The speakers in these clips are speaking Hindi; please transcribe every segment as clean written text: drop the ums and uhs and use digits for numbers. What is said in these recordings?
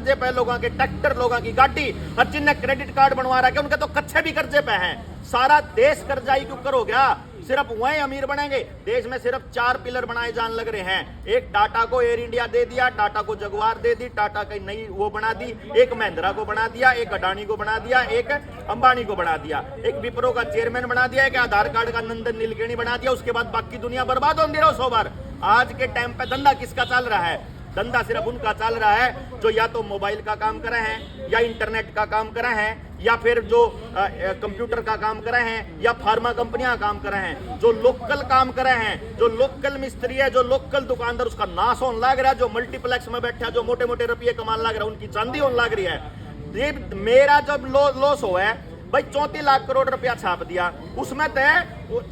कर्जे पे लोगों के, ट्रैक्टर लोगों की गाड़ी, और जिनने क्रेडिट कार्ड बनवा रखे उनके तो कच्चे भी कर्जे पे हैं। सारा देश कर्जाई क्यों करो गया? सिर्फ वही अमीर बनेंगे। देश में सिर्फ 4 पिलर बनाए जान लग रहे हैं। एक टाटा को एयर इंडिया दे दिया, टाटा को जगुआर दे दी, टाटा की नई वो बना दी, एक महिंद्रा को बना दिया, एक अडानी को बना दिया, एक अंबानी को बना दिया, एक विप्रो का चेयरमैन बना दिया, एक आधार कार्ड का नंदन नीलकेणी बना दिया। उसके बाद बाकी दुनिया बर्बाद होती रहो 100 बार। आज के टाइम पे धंधा किसका चल रहा है? धंधा सिर्फ उनका चल रहा है जो या तो मोबाइल का काम कर रहे हैं, या इंटरनेट का काम कर रहे हैं, या फिर जो कंप्यूटर का काम कर रहे हैं, या फार्मा कंपनियां काम कर रहे हैं। जो लोकल काम कर रहे हैं, जो लोकल मिस्त्री है, जो लोकल दुकानदार, उसका नाश होने लग रहा है। जो मल्टीप्लेक्स में बैठा है, जो मोटे मोटे रुपये कमाने लग रहा है, उनकी चांदी होने लग रही है। ये मेरा जब लॉस हुआ है भाई, 34 लाख करोड़ रुपया छाप दिया, उसमें तय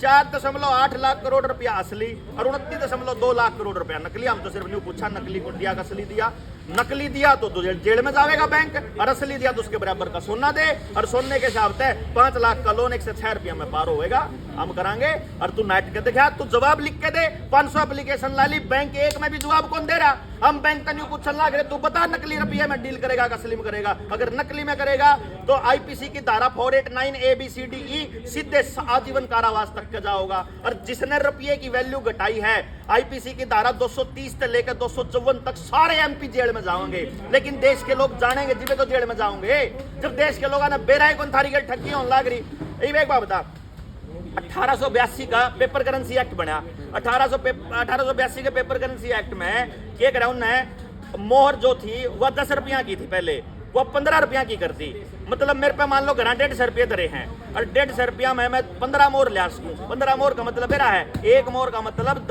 4.8 लाख करोड़ रुपया असली और 29.2 लाख करोड़ रुपया नकली। हम तो सिर्फ न्यू पूछा नकली को दिया, असली दिया। नकली दिया तो जेल में जाएगा बैंक, और असली दिया तो उसके बराबर का सोना दे, और सोने के हिसाब से 5 लाख का लोन 106 रुपया में पार होएगा, हम करांगे। और तू नाट के दिखा, तू जवाब लिख के दे। 500 एप्लीकेशन ला ली, बैंक एक में भी जवाब कौन दे रहा? हम बैंक का न्यू पूछने लग रहे, तू बता नकली रुपये में डील करेगा कि असली में करेगा? अगर नकली में करेगा तो आईपीसी की धारा 489 ABCDE सीधे आजीवन कारावास तक का जाओगा। और जिसने रुपये की वैल्यू घटाई है, आईपीसी की धारा 230 से लेकर 254 तक सारे एमपी जेल में जाओगे। लेकिन देश के लोग जानेंगे जिबे तो जेल में जाओगे। जब देश के लोगों ने बेराय कौन थारी गल ठगी होने लग रही। एक बात बता, 1882 का पेपर करेंसी एक्ट बना। 1882 के पेपर करेंसी एक्ट में क्या करा उन्होंने, मोहर जो थी वह 10 रुपया की थी, पहले वो 15 रुपया की करती। मतलब मेरे पे मान लो घर 150 रुपये धरे हैं, और 150 रुपया में मैं 15 मोहर ले सकूँ। 15 मोहर का मतलब मेरा है, एक मोहर का मतलब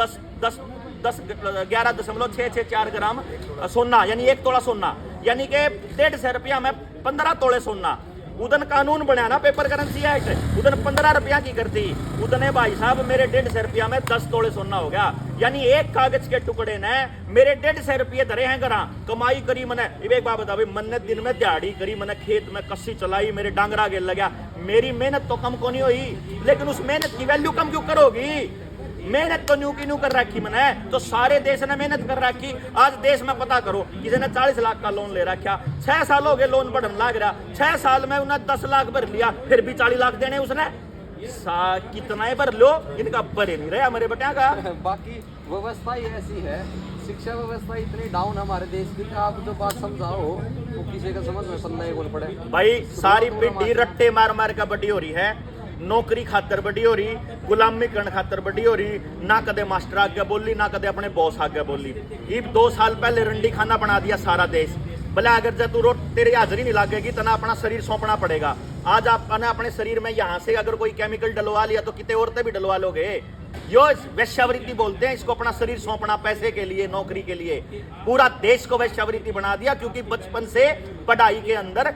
11.664 ग्राम सोना, यानी 1 तोला सोना, यानी कि 150 रुपया में 15 तोले सोना। उदन कानून बना ना पेपर करेंसी एक्ट, उदन 15 रुपया की करती, उदने भाई साहब मेरे 150 रुपया में 10 तोले सोना हो गया। यानी एक कागज के टुकड़े ने मेरे 150 रुपये धरे हैं घर, कमाई करी मैंने। एक बात बता भाई, मैंने दिन में दिहाड़ी करी, मैंने खेत में कस्सी चलाई, मेरे डांगरा गेल लगा। मेरी मेहनत तो कम को नहीं हुई, लेकिन उस मेहनत की वैल्यू कम क्यों करोगी? मेहनत तो न्यू की न्यू कर रखी मैंने, तो सारे देश ने मेहनत कर रखी। आज देश में पता करो, किसी ने 40 लाख का लोन ले रखा, 6 साल हो गए लोन बढ़ने लग रहा, 6 साल में उन्हें 10 लाख भर लिया, फिर भी 40 लाख देने उसने। कितना ही भर लो, इनका भरे नहीं रहा मेरे बेटा का। बाकी व्यवस्था ही ऐसी है, शिक्षा व्यवस्था इतनी डाउन हमारे देश की, आप जो बात समझाओ वो किसी का समझ में पड़ना ही बोल पड़े। भाई सारी पीढ़ी रट्टे मार मार का बड़ी हो रही है, नौकरी खातर बड़ी हो रही, गुलामी करने खातर बड़ी हो रही। ना कदे मास्टर आगे बोली, ना कदे अपने बॉस आगे बोली। ये 2 साल पहले रंडी खाना बना दिया सारा देश। भला अगर जब तू तेरी हाजिरी नहीं लगेगी तो ना अपना शरीर सौंपना पड़ेगा। आज आपने अपने शरीर में यहाँ से अगर कोई केमिकल डलवा लिया तो कितने औरतें भी डलवा लोगे। यो वैश्यावृत्ति बोलते हैं इसको, अपना शरीर सौंपना पैसे के लिए, नौकरी के लिए। पूरा देश को वैश्यावृत्ति बना दिया, क्योंकि बचपन से पढ़ाई के अंदर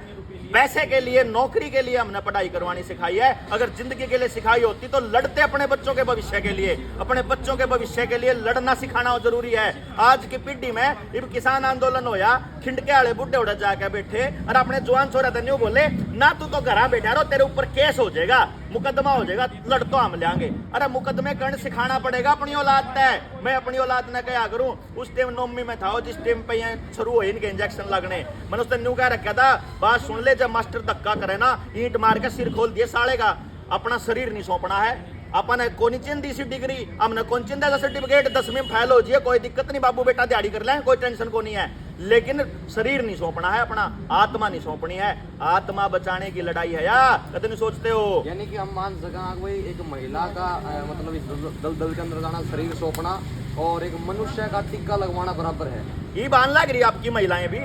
पैसे के लिए, नौकरी के लिए हमने पढ़ाई करवानी सिखाई है। अगर जिंदगी के लिए सिखाई होती तो लड़ते अपने बच्चों के भविष्य के लिए, अपने बच्चों के भविष्य के लिए लड़ना सिखाना जरूरी है। आज की पीढ़ी में इब किसान आंदोलन होया, खिंडके वाले बुढ़े उड़ा जाके बैठे और अपने जवान छोरा तन्यू बोले ना, तू तो घर बैठा रहो, तेरे ऊपर केस हो जाएगा, मुकदमा हो जाएगा, लड़ तो हम लेंगे। अरे मुकदमे करने सिखाना पड़ेगा अपनी औलाद है। मैं अपनी औलाद ने क्या करूं, उस टाइम नौमी में था, जिस टाइम पे शुरू हुए इनके इंजेक्शन लगने, मैंने उसने न्यू कह रखा था, बात सुन ले, जब मास्टर धक्का करे ना, ईंट मार के सिर खोल दिए साले का। अपना शरीर नहीं सौंपना है, अपन कौन चिंदी सी डिग्री, हमने कौन चिंदा सर्टिफिकेट 10वीं में फैल हो जाए, कोई दिक्कत नहीं, बाबू बेटा दिहाड़ी कर लें, कोई टेंशन को नहीं है। लेकिन शरीर नहीं सौंपना है, अपना आत्मा नहीं सौंपनी है। आत्मा बचाने की लड़ाई है यार, कद नहीं सोचते हो। यानी कि हम मान सकें कोई एक महिला का मतलब इस दलदल के अंदर जाना, शरीर सौंपना, और एक मनुष्य का टिक्का लगवाना बराबर है। ये बान लग रही आपकी महिलाएं भी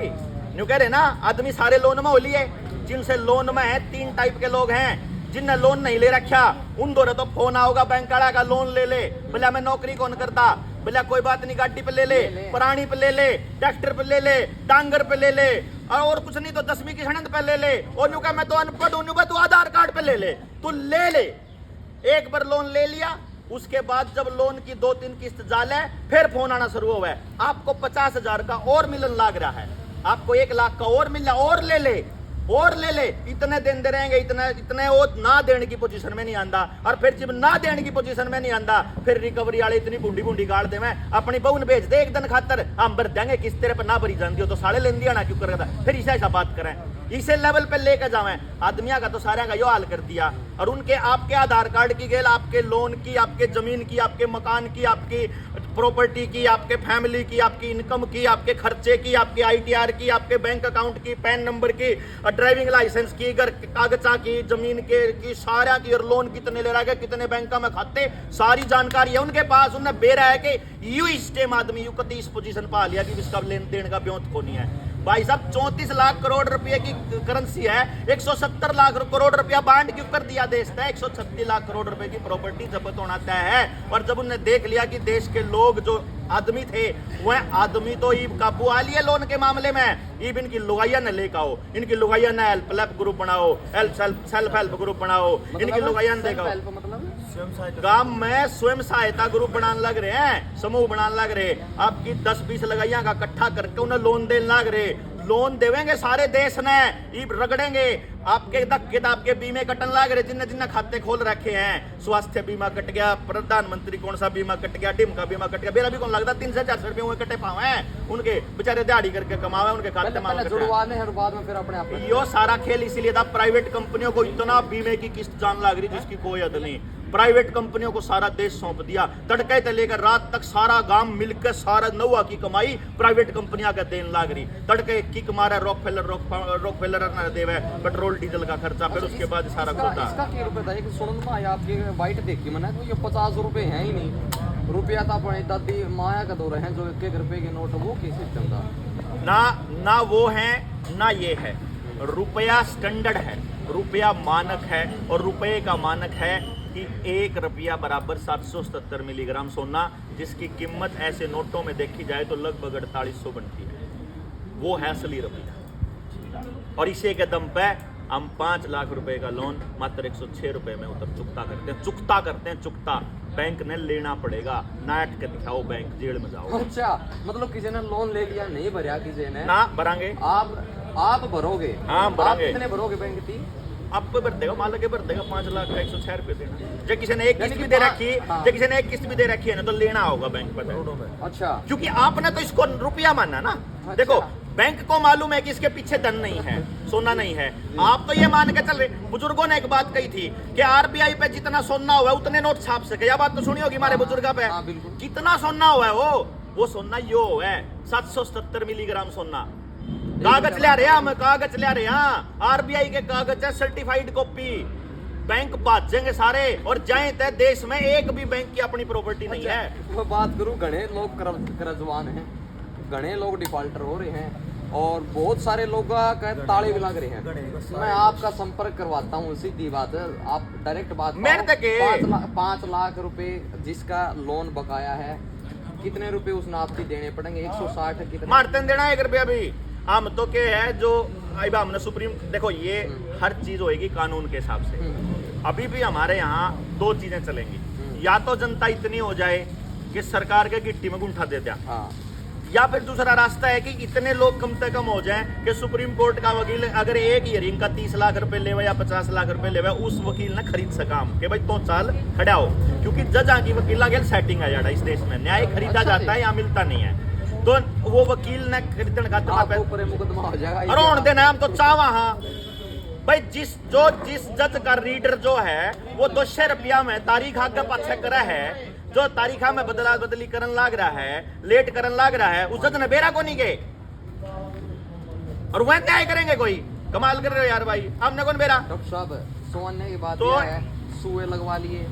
न्यू कह रहे ना, आदमी सारे लोन में हो लिए। जिनसे लोन में है 3 टाइप के लोग हैं। जिनने लोन नहीं ले रखा उन दोनों तो फोन आओगा बैंक वाला का, लोन ले ले। बोला मैं नौकरी कौन करता, बोला कोई बात नहीं, गाड़ी पे ले ले, प्राणी पे ले ले, ट्रैक्टर पे ले ले, डांगर पे ले ले, और कुछ नहीं तो 10वीं की सनद पे ले ले। और न्यू कहा मैं तो अनपढ़ हूं, तू आधार कार्ड पे ले ले, तू ले ले। एक बार लोन ले लिया, उसके बाद जब लोन की 2-3 किस्त जाले, फिर फोन आना शुरू हुआ है, आपको 50,000 का और मिलन लग रहा है, आपको 1 लाख का और मिल, और ले ले। और ले ले, इतने दिन दे रहेंगे, इतने वो ना देने की पोजीशन में नहीं आंदा। और फिर जब ना देने की पोजीशन में नहीं आंदा, फिर रिकवरी वाले इतनी बूंदी बूंदी गाड़ दे, मैं अपनी बहू ने भेज दे एक दिन खातर, हम भर देंगे किस तेरे पर ना भरी जानती हो तो साले लेन दिया ना क्यों कर, फिर ऐसा बात करें, इसे लेवल पे लेकर जावे। आदमिया का तो सारा का यो हाल कर दिया। और उनके आपके आधार कार्ड की गेल, आपके लोन की, आपके जमीन की, आपके मकान की, आपकी प्रॉपर्टी की, आपके फैमिली की, आपकी इनकम की, आपके खर्चे की, आपके ITR की, आपके बैंक अकाउंट की, पैन नंबर की, ड्राइविंग लाइसेंस की, घर कागजा की, जमीन की सारा की, और लोन कितने ले रहा है, कितने बैंक में खाते, सारी जानकारी है उनके पास। उन्हें बेरा है कि यू इस टाइम आदमी यू कति इस पोजीशन पा लिया कि इसका लेन देन का ब्योंत को नहीं है। भाई साहब 34 लाख करोड़ रुपए की करेंसी है, 170 लाख करोड़ रुपया बांड क्यों कर दिया देश का, 136 लाख करोड़ रुपए की प्रॉपर्टी जब्त होना तय है। और जब उन्हें देख लिया कि देश के लोग जो आदमी थे वह आदमी तो ईब काबू आ लिए लोन के मामले में, ईब इनकी लुगाइया ने लेकर आओ, इनकी लुगाइया ने हेल्प ग्रुप बनाओ, सेल्फ हेल्प ग्रुप बनाओ, इनकी लुगाइया ने देखो गांव में स्वयं सहायता ग्रुप बनाने लग रहे हैं, समूह बनाने लग रहे, आपकी 10-20 लगाइया का इकट्ठा करके उन्हें लोन देने लग रहे, लोन देवेंगे सारे देश ने, ईब रगड़ेंगे, आपके धक्के आपके बीमे कटन लग रहे, जिन्ने जिन्ने खाते खोल रखे हैं, स्वास्थ्य बीमा कट गया, प्रधानमंत्री कौन सा बीमा कट गया, डिम का बीमा कट गया, मेरा भी कौन लगता 300 से 400 रुपये कटे पावे हैं, उनके बेचारे दिहाड़ी करके कमावे, उनके खाते में जुड़वाने हैं और बाद में फिर अपने आप यो सारा खेल इसीलिए था। प्राइवेट कंपनियों को इतना बीमे की किस्त जान लग रही जिसकी कोई हद नहीं, प्राइवेट कंपनियों को सारा देश सौंप दिया, तड़के से लेकर रात तक सारा गांव मिलकर सारा नौवा की कमाई प्राइवेट कंपनियां का देन लाग रही, तड़के किक मारा रॉकफेलर ना देवे पेट्रोल डीजल का खर्चा, फिर उसके बाद सारा होता। इसका क्या रुपए था एक सुनन में आया आपकी वाइट देखी मैंने तो ये 50 रुपए हैं ही नहीं, रुपया तो अपने दादी माया का दो रहे हैं जो 1 रुपए के नोट, वो किस सिस्टम था ना वो है ना ये है। रुपया स्टैंडर्ड है, रुपया मानक है, और रुपये का मानक है कि 1 रुपया बराबर 777 मिलीग्राम सोना, जिसकी कीमत ऐसे नोटों में देखी जाए तो लगभग 4800 बनती है, वो है असली रुपया। और इसी के दम पे हम 5 लाख रुपए का लोन मात्र 106 रुपए में चुकता करते हैं, चुकता बैंक ने लेना पड़ेगा, नाट के दिखाओ बैंक, जेल में जाओ। अच्छा, मतलब किसी ने लोन ले लिया, नहीं भरा किसी ने ना भरांगे, आप भरोगे, हाँ भरांगे, कितने भरोगे बैंक की आपको भर देगा, मान लो भर देगा 5 लाख का 106 रुपए देना, जब किसी ने एक किस्त भी दे रखी, जब किसी ने एक किस्त भी दे रखी है ना तो लेना होगा बैंक पर। अच्छा, क्योंकि आपने तो इसको रुपया माना ना। अच्छा। देखो बैंक को मालूम है कि इसके पीछे धन नहीं है, सोना नहीं है, आप तो ये मान के चल रहे। बुजुर्गों ने एक बात कही थी कि RBI पे जितना सोना हुआ है उतने नोट छाप सके, यह बात तो सुनी होगी हमारे बुजुर्ग पे। कितना सोना हुआ है वो सोना यो है 777 मिलीग्राम सोना। कागज ले रहे हैं हम, कागज ले रहे हैं, RBI के कागज है, सर्टिफाइड कॉपी, बैंक भाजेंगे सारे और जाए तय देश में एक भी बैंक की अपनी प्रॉपर्टी नहीं है। मैं बात करूं, घने लोग कर्जवान हैं, घने लोग डिफॉल्टर हो रहे हैं, और बहुत सारे लोग का ताले भी लग रहे हैं। मैं आपका संपर्क करवाता हूँ, सीधी बात है, आप डायरेक्ट बात 5 लाख रुपए जिसका लोन बकाया है, कितने रुपए उसने आपकी देने पड़ेंगे? 160 कितने मारते देना 1 रुपया भी। हम तो के है जो हमने सुप्रीम, देखो ये हर चीज होएगी कानून के हिसाब से। अभी भी हमारे यहाँ 2 चीजें चलेंगी, या तो जनता इतनी हो जाए कि सरकार के गिट्टी में गुंठा दे दिया, या फिर दूसरा रास्ता है कि इतने लोग कम से कम हो जाएं कि सुप्रीम कोर्ट का वकील अगर एक हियरिंग का 30 लाख रुपए लेवे या 50 लाख रुपए लेवे, उस वकील ने खरीद सका हम कि भाई तो चाल खड़ा हो, क्योंकि जजा की वकीला के सेटिंग आ जाता है इस देश में, न्याय खरीदा जाता है या मिलता नहीं है, तो वो वकील ने खरीदने का मुकदमा हो जाएगा। अरोण देना हम तो चावा हाँ भाई, जिस जज का रीडर जो है वो 200 रुपया में तारीख आगे पाछे करा है, जो तारीखा में बदला बदली करन लाग रहा है, लेट करन लाग रहा है, उस जज ने बेरा को नहीं गए, और वह क्या करेंगे? कोई कमाल कर रहे हो यार भाई, हमने कौन बेरा। डॉक्टर साहब सोने की बात तो है, सुए लगवा लिए,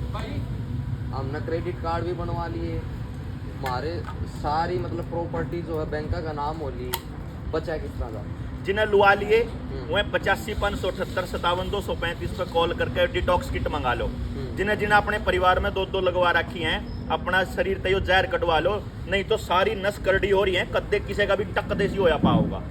हमने क्रेडिट कार्ड भी बनवा लिए, हमारे सारी मतलब प्रॉपर्टी जो है बैंक का नाम हो ली, बचा किस तरह का? जिन्हें लुआ लिए वह 85 578 57 235 पे कॉल करके डिटॉक्स किट मंगा लो। जिन्हें जिन्हें अपने परिवार में 2-2 लगवा रखी हैं, अपना शरीर तय जहर कटवा लो, नहीं तो सारी नस करड़ी हो रही है, कद्दे किसी का भी टक देसी होया पा होगा।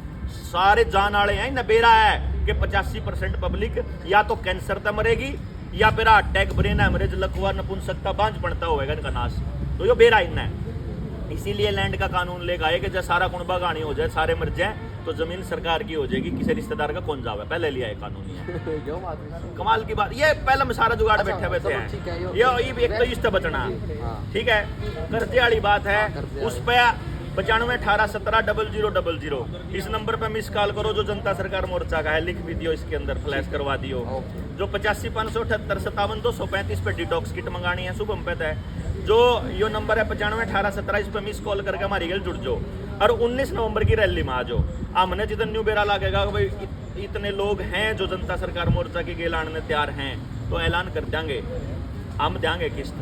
सारे जान वाले हैं, नबेरा है कि 85% पब्लिक या तो कैंसर तक मरेगी या फिर अटैक, ब्रेन हेमरेज, लकवा, नपुंसकता, बांझ पड़ता होगा इनका नाश, तो यो बेरा इतना है। इसीलिए लैंड का कानून लेकर आए कि जब सारा कुणबा गानी हो जाए, सारे मर जाए, तो जमीन सरकार की हो जाएगी, किसी रिश्तेदार का कौन जावे, पहले लिया है कानूनी है। क्यों बात है? कमाल की बात, ये पहले में सारा जुगाड़ अच्छा, बैठे बैठे चलो ठीक है, हैं। ये एक तो इस बचना, हाँ। ठीक है, कर्जे वाली बात है। हाँ, कर्जे उस पे 9518170000 इस नंबर पे मिस कॉल करो, जो जनता सरकार मोर्चा का है, लिख भी दियो, इसके अंदर फ्लैश करवा दियो। ओके। जो 8558757235 पे डिटॉक्स किट मंगानी है, शुभम पे है। जो यो नंबर है 951817, इस पे मिस कॉल करके हमारी गल जुड़ जाओ और 19 नवंबर की रैली में आ जाओ। हमने जितना न्यू बेरा लगेगा भाई इतने लोग हैं जो जनता सरकार मोर्चा की गेल आने तैयार हैं, तो ऐलान कर देंगे, हम देंगे किस्त।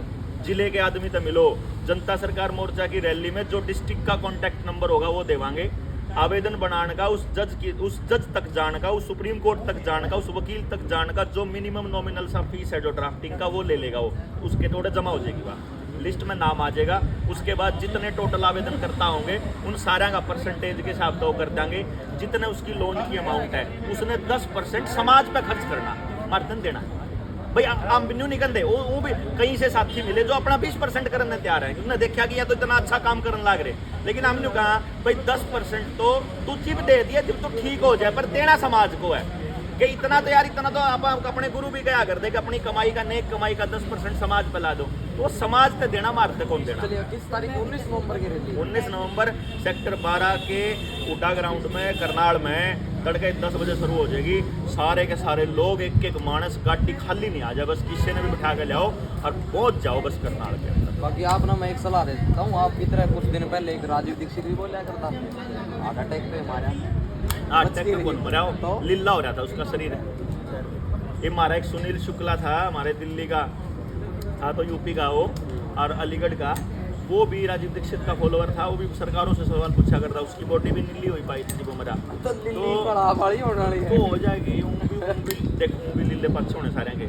जिले के आदमी तो मिलो, जनता सरकार मोर्चा की रैली में जो डिस्ट्रिक्ट का कॉन्टैक्ट नंबर होगा वो देवांगे। आवेदन बनाने का, उस जज तक जाने का, उस सुप्रीम कोर्ट तक जाने का, उस वकील तक जाने का, जो मिनिमम नॉमिनल सा फीस है जो ड्राफ्टिंग का वो ले लेगा, वो उसके थोड़े जमा हो जाएगी, वहाँ लिस्ट में नाम आ जाएगा। उसके बाद जितने टोटल आवेदन करता होंगे उन सारा का परसेंटेज के हिसाब से वो कर देंगे। जितने उसकी लोन की अमाउंट है उसने 10% समाज पे खर्च करना, मर्दन देना। भाई हम न्यू नहीं करते, वो भी कहीं से साथी मिले जो अपना 20% करने तैयार है, क्योंकि देखा कि या तो इतना अच्छा काम करने लग रहे, लेकिन हमने कहा भाई 10% तो तू चिप दे दिया जब तो ठीक हो जाए, पर देना समाज को है कि इतना तो यार, इतना तो आप अपने गुरु भी क्या कर दे कि अपनी कमाई का, नेक कमाई का 10% समाज पे ला दो, तो समाज पे देना, मारते कौन देना। चलिए, किस तारीख? 19 नवंबर की रैली। 19 नवंबर सेक्टर 12 के ऊटा ग्राउंड में, करनाल में, तड़के 10 बजे शुरू हो जाएगी। सारे के सारे लोग, एक एक मानस, गाड़ी खाली नहीं आ जाए, बस किसी ने भी बिठा के लाओ और पहुंच जाओ बस करनाल के अंदर। बाकी आप ना, मैं एक सलाह देता हूँ, आपकी तरह कुछ दिन पहले एक राजीव दीक्षित भी बोला करता, हार्ट अटैक पे मारा। अटैक में कौन मरा हो, तो? लीला हो रहा था उसका शरीर। ये हमारा एक सुनील शुक्ला था, हमारे दिल्ली का था, तो यूपी का वो, और अलीगढ़ का, वो भी राजीव दीक्षित का फॉलोअर था। वो भी सरकारों से सवाल पूछा करता, उसकी बॉडी भी नीली हो पाई थी वो मरा, तो लिल्ली बड़ा बड़ी होने वाली है। वो हो जाएगी। देखो भी लीले पक्ष होने सारे के,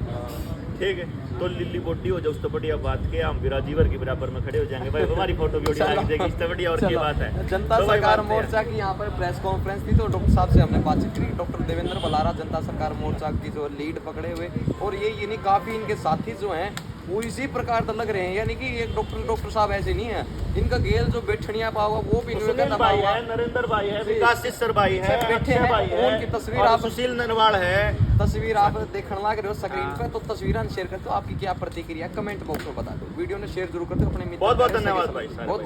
ठीक है, तो लिल्ली बॉडी हो जाए, उस तो बढ़िया बात के हम भी राजीवर के बराबर में खड़े हो जाएंगे भाई, हमारी फोटो भी उड़ा देगी, इससे बढ़िया और क्या बात है। जनता तो भाई सरकार बात है। मोर्चा की यहाँ पर प्रेस कॉन्फ्रेंस थी, तो डॉक्टर साहब से हमने बातचीत की। डॉक्टर देवेंद्र बलारा जनता सरकार मोर्चा की जो लीड पकड़े हुए, और ये नहीं काफी इनके साथी जो हैं वो इसी प्रकार तो लग रहे हैं, यानी कि एक डॉक्टर साहब ऐसे नहीं है, इनका गेल जो बैठनिया पाओगा वो भी सुनील भाई है, नरेंद्र भाई है, विकास सिस्टर भाई है, बैठे अक्षय भाई हैं, है, उनकी तस्वीर और आप सुशील नरवाल है। तस्वीर आप देखने लग रहे हो स्क्रीन पे, तो तस्वीरें शेयर करते हो। आपकी क्या प्रतिक्रिया कमेंट बॉक्स में बता दो। वीडियो ने शेयर जरूर करते हो अपने मित्र। बहुत बहुत धन्यवाद भाई। बहुत